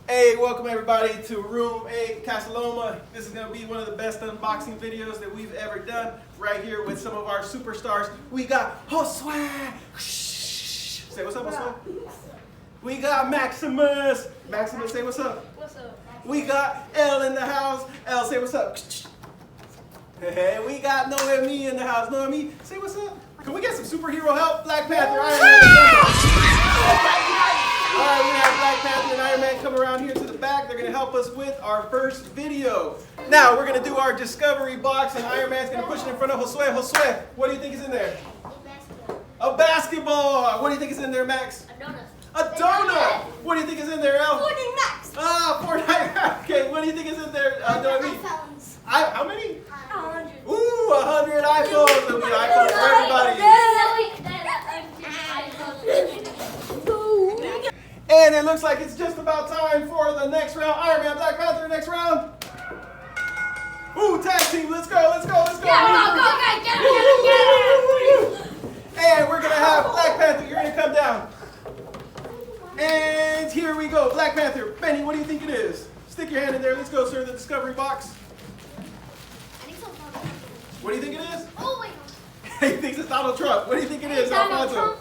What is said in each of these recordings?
Hey, welcome everybody to Room 8 Casaloma. This is going to be one of the best unboxing videos that we've ever done right here with some of our superstars. We got Josue. Say what's up, Josue. We got Maximus. Maximus, say what's up. What's up? We got Elle in the house. Elle, say what's up. Hey, we got Noemi in the house. Noemi, say what's up. Can we get some superhero help? Black Panther, Iron Man. Alright, we're going to have Black Panther and Iron Man come around here to the back. They're going to help us with our first video. Now, we're going to do our discovery box, and Iron Man's going to push it in front of Josue. Josue, what do you think is in there? A basketball. What do you think is in there, Max? A donut. A donut. What do you think is in there, El? Fortnite Max. Ah, Fortnite. Okay, what do you think is in there, Noemi? iPhones. How many? 100. Ooh, 100 iPhones. There'll be iPhones for everybody. And it looks like it's just about time for the next round. Iron Man, Black Panther, next round. Ooh, tag team, let's go, let's go, let's go. Get him. And we're gonna have Black Panther, you're gonna come down. And here we go, Black Panther. Benny, what do you think it is? Stick your hand in there, let's go, sir, the discovery box. What do you think it is? Oh, wait. He thinks it's Donald Trump. What do you think it is, Alfonso?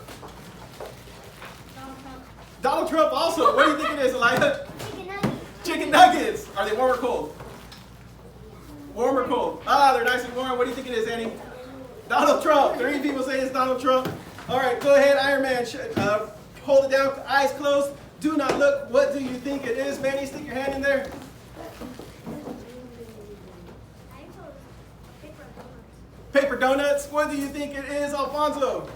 Donald Trump also. What do you think it is, Elijah? Chicken nuggets. Chicken nuggets. Are they warm or cold? Warm or cold? Ah, they're nice and warm. What do you think it is, Annie? Donald Trump. 3 people say it's Donald Trump. All right, go ahead, Iron Man. Hold it down, eyes closed. Do not look. What do you think it is, Manny? Stick your hand in there. Paper donuts. What do you think it is, Alfonso?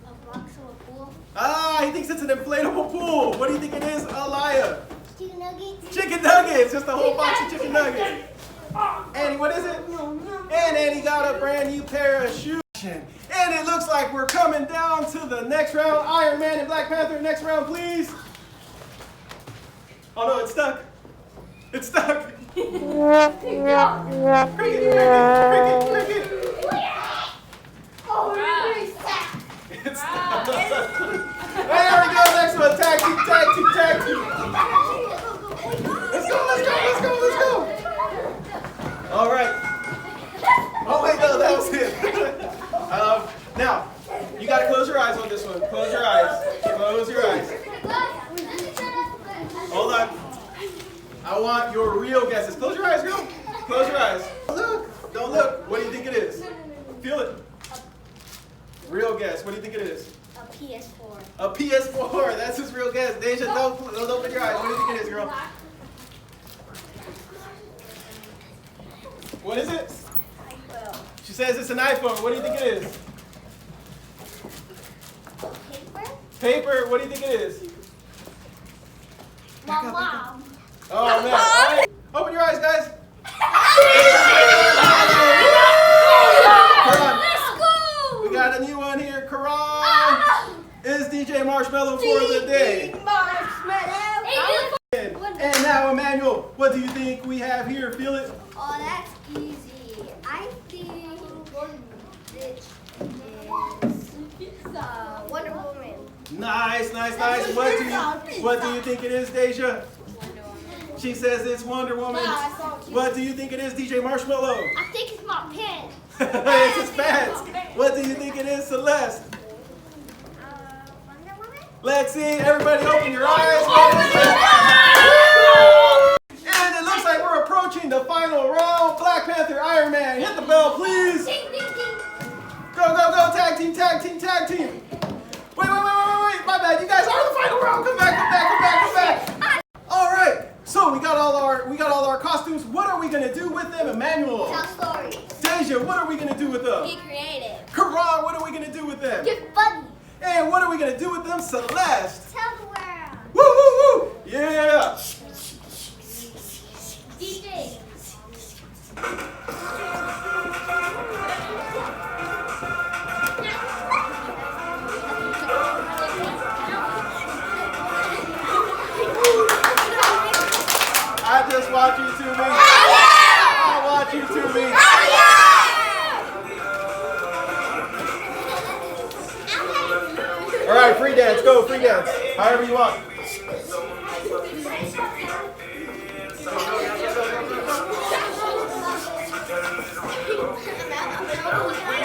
A box of a pool. Ah, he thinks it's an inflatable pool. What do you think it is, Aliyah? Chicken nuggets. Chicken nuggets. Just a whole box of chicken nuggets. Annie, what is it? And Annie got a brand new pair of shoes. And it looks like we're coming down to the next round. Iron Man and Black Panther, next round, please. Oh no, it's stuck. It's stuck. Cricket, cricket. Oh, really sad. It's stuck. There we go, next one. Tag team, tag team, tag team. Let's go, let's go, let's go, let's go. All right. Oh wait, no, that was it. Now, you gotta close your eyes on this one. Close your eyes. Close your eyes. Hold on. I want your real guesses. Close your eyes, girl. Close your eyes. Look. Don't look. What do you think it is? Feel it. Real guess. What do you think it is? A PS4. A PS4. That's his real guess. Deja, don't open your eyes. What do you think it is, girl? What is it? She says it's an iPhone. What do you think it is? Paper? Paper. What do you think it is? My mom. Oh, man. All right. Open your eyes, guys. Karan. We got a new one here. Karan is DJ Marshmallow for the day. And now, Emmanuel, what do you think we have here? Feel it? Oh, that's easy. I think this is Wonder Woman. Nice, nice, nice. What do you think it is, Deja? She says it's Wonder Woman. What do you think it is, DJ Marshmallow? I think it's my pen. It's his pants. What do you think it is, Celeste? Wonder Woman? Let's see. Everybody open your eyes. And it looks like we're approaching the final round. Black Panther, Iron Man. Hit the bell, please. Ding, ding, ding. Go, go, go. Tag team, tag team, tag team. Wait. My bad. You guys are the final round. Come back. All right. So we got all our costumes. What are we gonna do with them, Emmanuel? Tell stories. Deja, what are we gonna do with them? Be creative. Karan, what are we gonna do with them? Get funny. And what are we gonna do with them, Celeste? Tell the world. Woo, woo, woo! Yeah! DJ. I just want you to be. I want you to be. All right, free dance. Go, free dance. However you want. Wait,